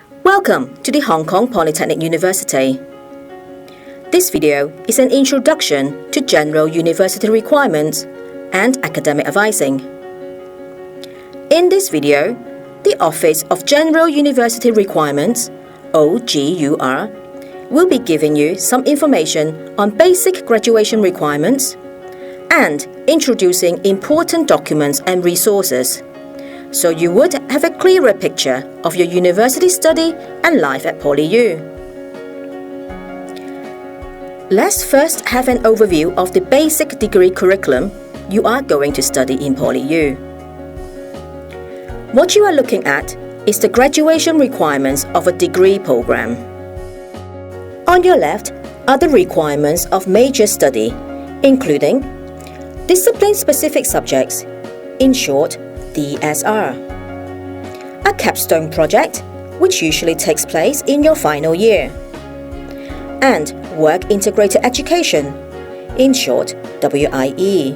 Welcome to the Hong Kong Polytechnic University. This video is an introduction to general university requirements and academic advising. In this video, the Office of General University Requirements, OGUR, will be giving you some information on basic graduation requirements and introducing important documents and resources, so you would have a clearer picture of your university study and life at PolyU. Let's first have an overview of the basic degree curriculum you are going to study in PolyU. What you are looking at is the graduation requirements of a degree program. On your left are the requirements of major study, including discipline-specific subjects, in short, DSR. A capstone project, which usually takes place in your final year. And work-integrated education, in short, WIE.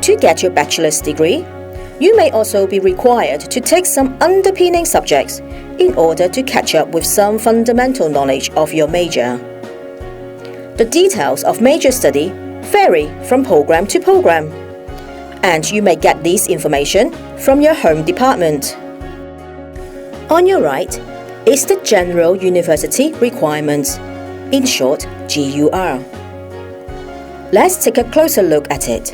To get your bachelor's degree, you may also be required to take some underpinning subjects in order to catch up with some fundamental knowledge of your major. The details of major study vary from program to program, and you may get this information from your home department. On your right is the General University Requirements, in short, GUR. Let's take a closer look at it.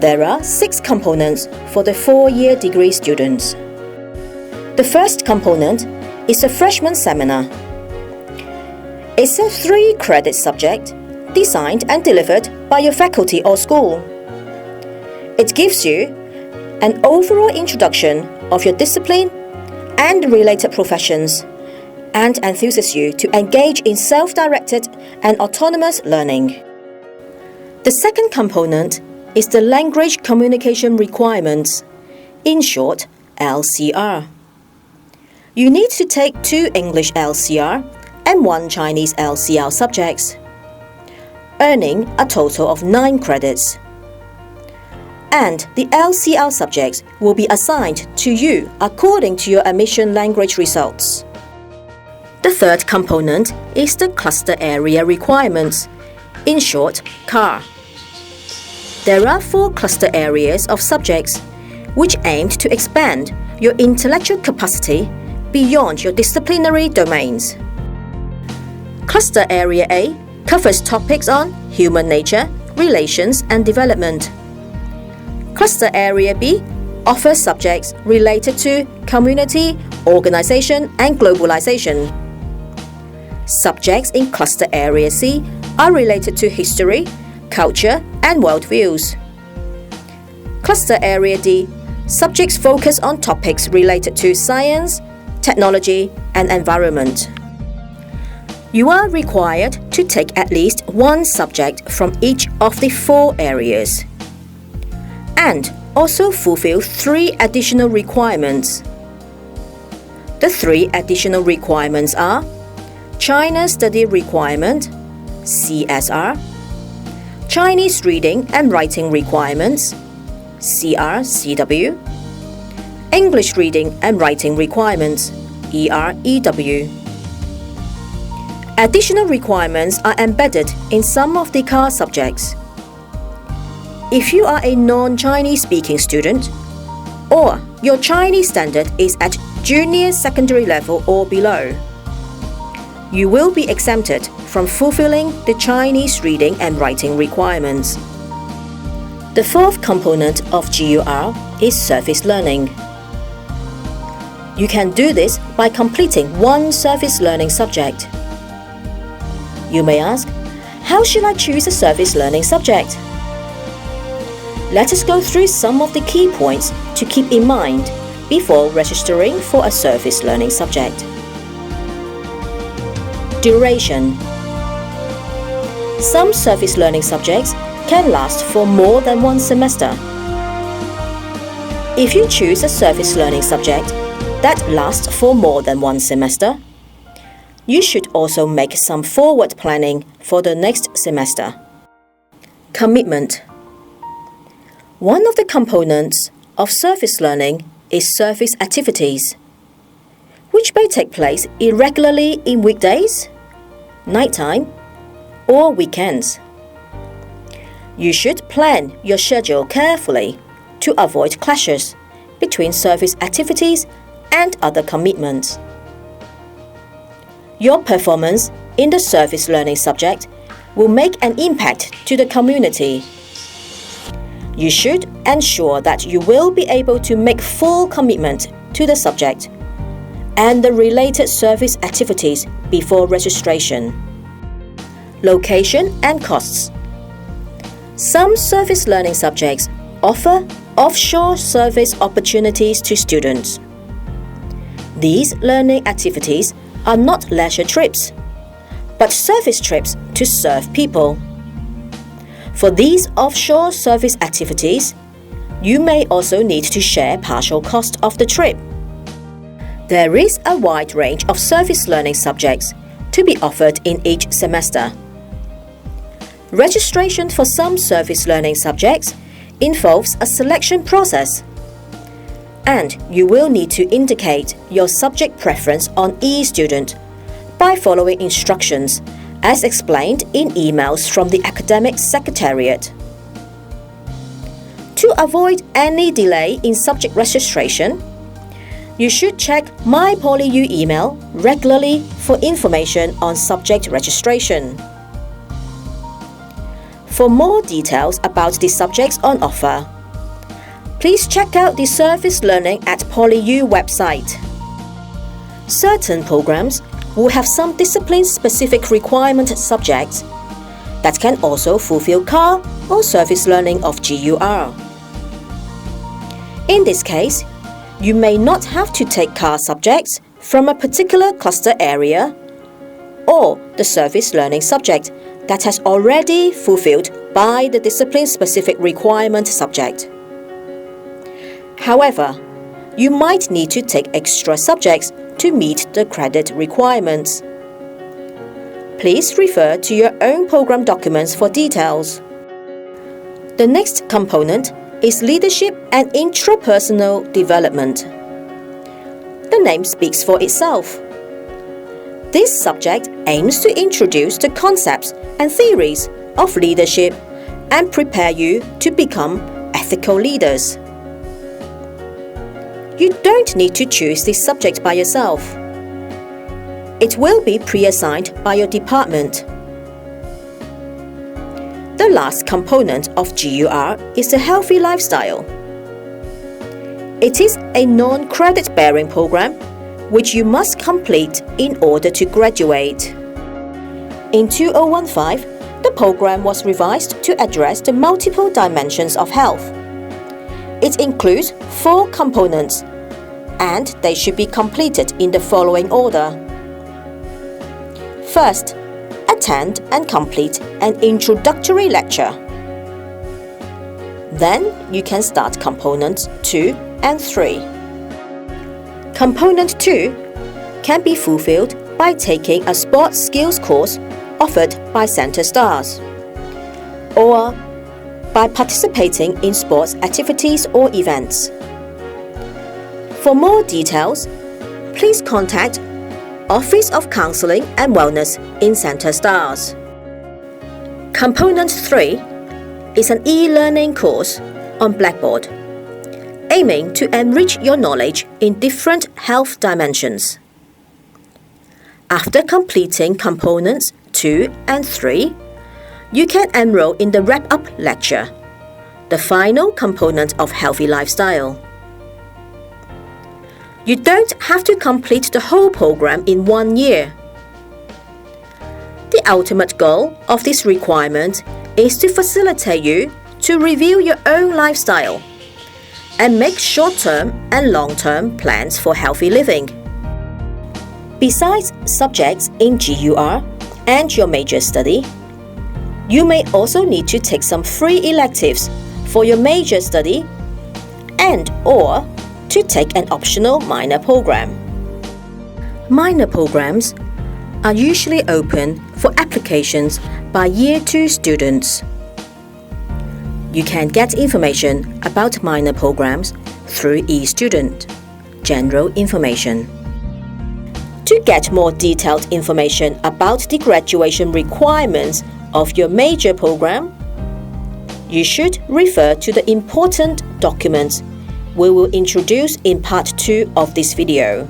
There are 6 components for the 4-year degree students. The first component is a freshman seminar. It's a 3-credit subject designed and delivered by your faculty or school. It gives you an overall introduction of your discipline and related professions and enthuses you to engage in self-directed and autonomous learning. The second component is the Language Communication Requirements, in short, LCR. You need to take 2 English LCR and 1 Chinese LCR subjects, earning a total of 9 credits. And the LCR subjects will be assigned to you according to your admission language results. The third component is the Cluster Area Requirements, in short, CAR. There are 4 cluster areas of subjects which aimed to expand your intellectual capacity beyond your disciplinary domains. Cluster Area A covers topics on human nature, relations and development. Cluster Area B offers subjects related to community, organization and globalization. Subjects in Cluster Area C are related to history, culture and worldviews. Cluster Area D subjects focus on topics related to science, technology and environment. You are required to take at least 1 subject from each of the 4 areas, and also fulfill 3 additional requirements. The 3 additional requirements are China Study Requirement, CSR, Chinese Reading and Writing Requirements, CRCW, English Reading and Writing Requirements, EREW. Additional requirements are embedded in some of the CAR subjects. If you are a non-Chinese speaking student, or your Chinese standard is at junior secondary level or below, you will be exempted from fulfilling the Chinese reading and writing requirements. The 4th component of GUR is service learning. You can do this by completing 1 service learning subject. You may ask, how should I choose a service learning subject? Let us go through some of the key points to keep in mind before registering for a service learning subject. Duration. Some service learning subjects can last for more than 1 semester. If you choose a service learning subject that lasts for more than 1 semester, you should also make some forward planning for the next semester. Commitment. One of the components of service learning is service activities. which may take place irregularly in weekdays, nighttime, or weekends. You should plan your schedule carefully to avoid clashes between service activities and other commitments. Your performance in the service learning subject will make an impact to the community. You should ensure that you will be able to make full commitment to the subject and the related service activities before registration. Location and costs. Some service learning subjects offer offshore service opportunities to students. These learning activities are not leisure trips, but service trips to serve people. For these offshore service activities, you may also need to share partial cost of the trip. There is a wide range of service learning subjects to be offered in each semester. Registration for some service learning subjects involves a selection process, and you will need to indicate your subject preference on eStudent by following instructions as explained in emails from the Academic Secretariat. To avoid any delay in subject registration, you should check My PolyU email regularly for information on subject registration. For more details about the subjects on offer, please check out the Service Learning at PolyU website. Certain programs will have some discipline-specific requirement subjects that can also fulfill car or service learning of GUR. In this case, you may not have to take car subjects from a particular cluster area or the service learning subject that has already fulfilled by the discipline-specific requirement subject. However, you might need to take extra subjects to meet the credit requirements. Please refer to your own program documents for details. The next component is leadership and intrapersonal development. The name speaks for itself. This subject aims to introduce the concepts and theories of leadership and prepare you to become ethical leaders. You don't need to choose this subject by yourself. It will be pre-assigned by your department. The last component of GUR is the healthy lifestyle. It is a non-credit bearing program which you must complete in order to graduate. In 2015, the program was revised to address the multiple dimensions of health. It includes 4 components, and they should be completed in the following order. First, attend and complete an introductory lecture. Then you can start components 2 and 3. Component 2 can be fulfilled by taking a sports skills course offered by Center Stars, or by participating in sports activities or events. For more details, please contact Office of Counseling and Wellness in Center Stars. Component 3 is an e-learning course on Blackboard, aiming to enrich your knowledge in different health dimensions. After completing components 2 and 3, you can enroll in the wrap-up lecture, the final component of healthy lifestyle. You don't have to complete the whole program in 1 year. The ultimate goal of this requirement is to facilitate you to review your own lifestyle and make short-term and long-term plans for healthy living. Besides subjects in GUR and your major study, you may also need to take some free electives for your major study and/or to take an optional minor program. Minor programs are usually open for applications by Year 2 students. You can get information about minor programs through eStudent, General Information. To get more detailed information about the graduation requirements of your major program, you should refer to the important documents we will introduce in part 2 of this video.